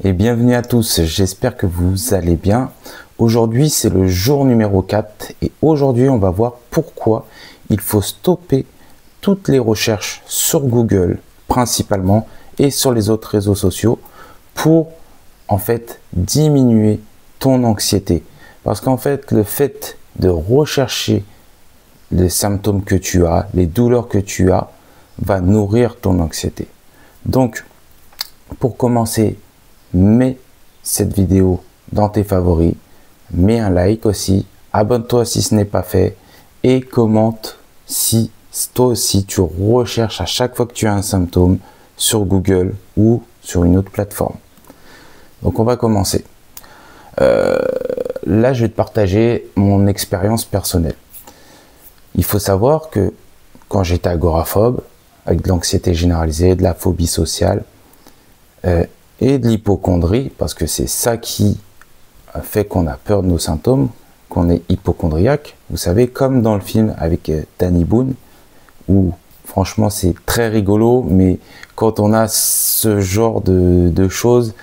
Et bienvenue à tous, j'espère que vous allez bien. Aujourd'hui c'est le jour numéro 4 et aujourd'hui on va voir pourquoi il faut stopper toutes les recherches sur Google principalement et sur les autres réseaux sociaux pour en fait diminuer ton anxiété. Parce qu'en fait le fait de rechercher les symptômes que tu as, les douleurs que tu as, va nourrir ton anxiété. Donc pour commencer, mets cette vidéo dans tes favoris, mets un like aussi, abonne-toi si ce n'est pas fait et commente si toi aussi tu recherches à chaque fois que tu as un symptôme sur Google ou sur une autre plateforme. Donc on va commencer. Là je vais te partager mon expérience personnelle. Il faut savoir que quand j'étais agoraphobe, avec de l'anxiété généralisée, de la phobie sociale, et de l'hypocondrie, parce que c'est ça qui fait qu'on a peur de nos symptômes, qu'on est hypocondriaque. Vous savez, comme dans le film avec Danny Boone, où franchement c'est très rigolo, mais quand on a ce genre de choses,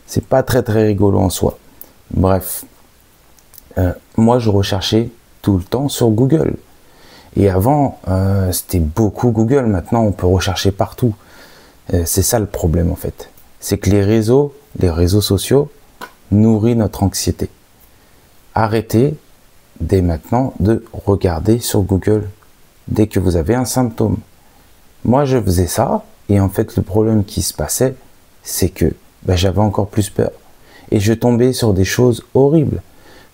c'est pas très rigolo en soi. Bref, moi je recherchais tout le temps sur Google. Et avant, c'était beaucoup Google, maintenant on peut rechercher partout. C'est ça le problème en fait. C'est que les réseaux sociaux nourrissent notre anxiété. Arrêtez dès maintenant de regarder sur Google dès que vous avez un symptôme. Moi, je faisais ça et en fait, le problème qui se passait, c'est que j'avais encore plus peur. Et je tombais sur des choses horribles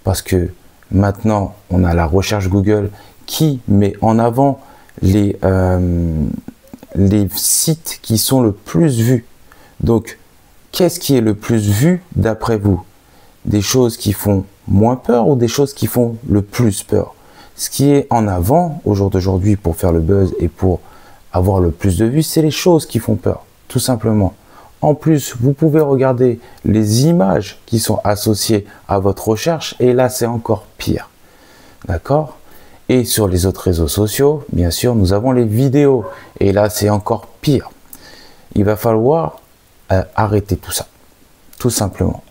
parce que maintenant, on a la recherche Google qui met en avant les sites qui sont le plus vus. Donc, qu'est-ce qui est le plus vu d'après vous? Des choses qui font moins peur ou des choses qui font le plus peur? Ce qui est en avant au jour d'aujourd'hui pour faire le buzz et pour avoir le plus de vues, c'est les choses qui font peur, tout simplement. En plus, vous pouvez regarder les images qui sont associées à votre recherche et là, c'est encore pire. D'accord? Et sur les autres réseaux sociaux, bien sûr, nous avons les vidéos et là, c'est encore pire. Il va falloir arrêter tout ça, tout simplement.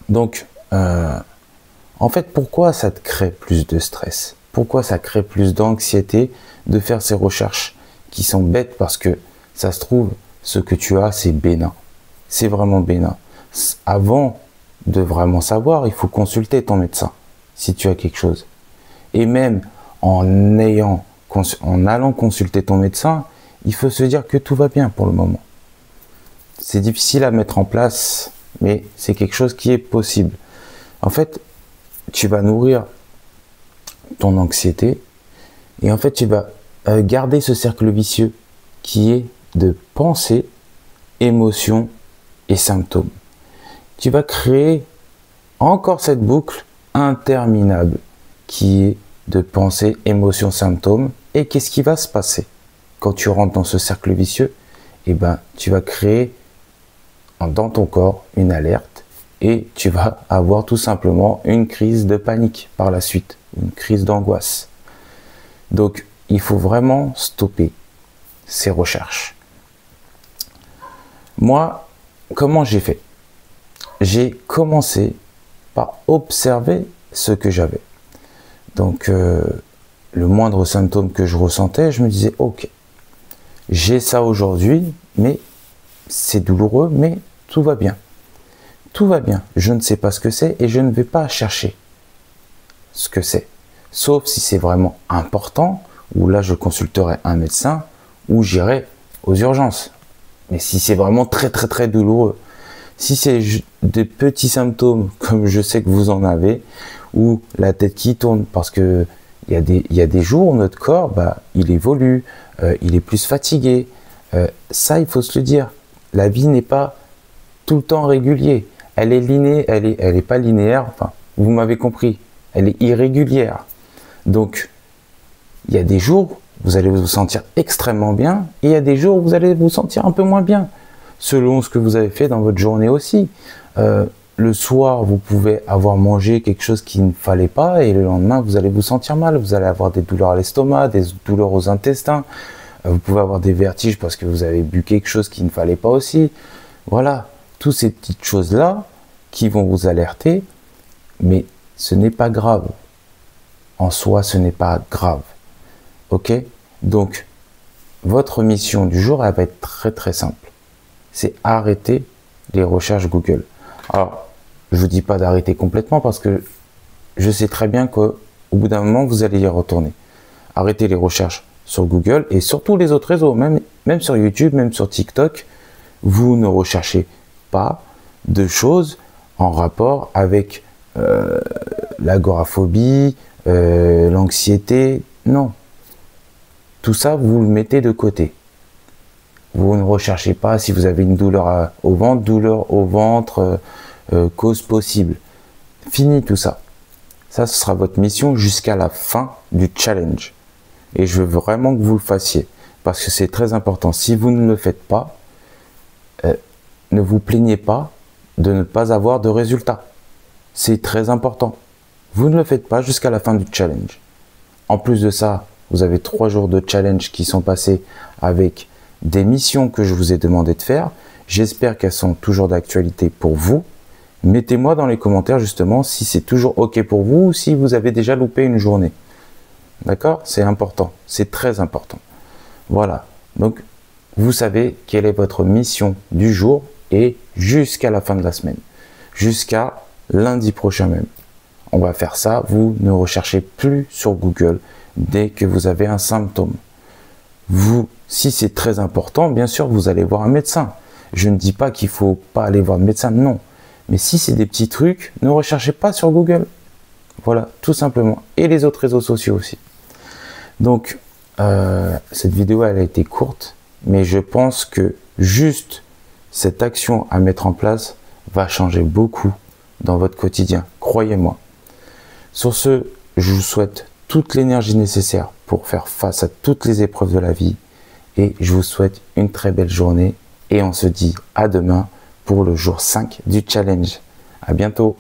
Donc, en fait, pourquoi ça te crée plus de stress? Pourquoi ça crée plus d'anxiété de faire ces recherches qui sont bêtes? Parce que ça se trouve, ce que tu as, c'est bénin. C'est vraiment bénin. Avant de vraiment savoir, il faut consulter ton médecin si tu as quelque chose. Et même en allant consulter ton médecin, il faut se dire que tout va bien pour le moment. C'est difficile à mettre en place, mais c'est quelque chose qui est possible. En fait, tu vas nourrir ton anxiété et en fait, tu vas garder ce cercle vicieux qui est de pensée, émotion et symptômes. Tu vas créer encore cette boucle interminable qui est de pensée, émotion, symptômes. Et qu'est-ce qui va se passer quand tu rentres dans ce cercle vicieux? Eh ben, tu vas créer dans ton corps une alerte et tu vas avoir tout simplement une crise de panique par la suite, une crise d'angoisse. Donc, il faut vraiment stopper ces recherches. Moi, comment j'ai fait? J'ai commencé par observer ce que j'avais. Donc, le moindre symptôme que je ressentais, je me disais, ok, j'ai ça aujourd'hui, mais c'est douloureux, mais tout va bien. Tout va bien. Je ne sais pas ce que c'est et je ne vais pas chercher ce que c'est. Sauf si c'est vraiment important, où là je consulterai un médecin ou j'irai aux urgences. Mais si c'est vraiment très douloureux, si c'est des petits symptômes, comme je sais que vous en avez, ou la tête qui tourne, parce que il y a des jours où notre corps, il évolue, il est plus fatigué. Ça, il faut se le dire. La vie n'est pas tout le temps régulière. Elle est pas linéaire. Enfin, vous m'avez compris. Elle est irrégulière. Donc, il y a des jours, vous allez vous sentir extrêmement bien, et il y a des jours où vous allez vous sentir un peu moins bien, selon ce que vous avez fait dans votre journée aussi. Le soir, vous pouvez avoir mangé quelque chose qu'il ne fallait pas, et le lendemain, vous allez vous sentir mal. Vous allez avoir des douleurs à l'estomac, des douleurs aux intestins. Vous pouvez avoir des vertiges parce que vous avez bu quelque chose qu'il ne fallait pas aussi. Voilà, toutes ces petites choses-là qui vont vous alerter, mais ce n'est pas grave. En soi, ce n'est pas grave. Ok? Donc, votre mission du jour, elle va être très très simple. C'est arrêter les recherches Google. Alors, je vous dis pas d'arrêter complètement parce que je sais très bien qu'au bout d'un moment, vous allez y retourner. Arrêtez les recherches sur Google et sur tous les autres réseaux, même sur YouTube, même sur TikTok. Vous ne recherchez pas de choses en rapport avec l'agoraphobie, l'anxiété. Non. Tout ça, vous le mettez de côté. Vous ne recherchez pas si vous avez une douleur au ventre, cause possible. Fini tout ça. Ça, ce sera votre mission jusqu'à la fin du challenge. Et je veux vraiment que vous le fassiez. Parce que c'est très important. Si vous ne le faites pas, ne vous plaignez pas de ne pas avoir de résultats. C'est très important. Vous ne le faites pas jusqu'à la fin du challenge. En plus de ça, vous avez 3 jours de challenge qui sont passés avec des missions que je vous ai demandé de faire. J'espère qu'elles sont toujours d'actualité pour vous. Mettez-moi dans les commentaires justement si c'est toujours OK pour vous ou si vous avez déjà loupé une journée. D'accord? C'est important. C'est très important. Voilà. Donc, vous savez quelle est votre mission du jour et jusqu'à la fin de la semaine. Jusqu'à lundi prochain même. On va faire ça. Vous ne recherchez plus sur Google dès que vous avez un symptôme. Si c'est très important, bien sûr, vous allez voir un médecin. Je ne dis pas qu'il ne faut pas aller voir le médecin, non. Mais si c'est des petits trucs, ne recherchez pas sur Google. Voilà, tout simplement. Et les autres réseaux sociaux aussi. Donc, cette vidéo, elle a été courte, mais je pense que juste cette action à mettre en place va changer beaucoup dans votre quotidien. Croyez-moi. Sur ce, je vous souhaite toute l'énergie nécessaire pour faire face à toutes les épreuves de la vie. Et je vous souhaite une très belle journée. Et on se dit à demain pour le jour 5 du challenge. À bientôt.